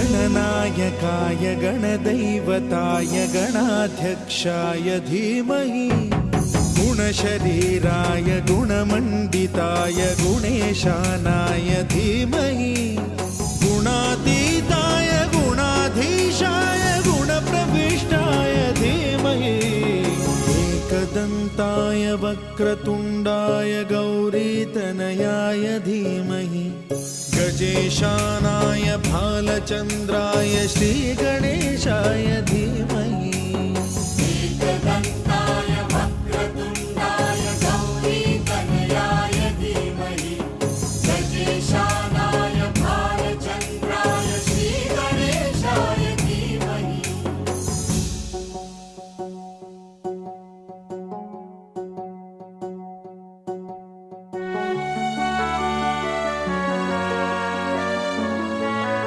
गणनायकाय गणदैवताय गणाध्यक्षाय धीमहि गुणशरीराय गुणमण्डिताय गुणेशानाय धीमहि गुणातीताय गुणाधीशाय गुणप्रविष्टाय धीमहि एकदन्ताय वक्रतुण्डाय गौरीतनयाय धीमहि गजेशानाय भालचन्द्राय श्रीगणेशाय धीमहि एकदन्ताय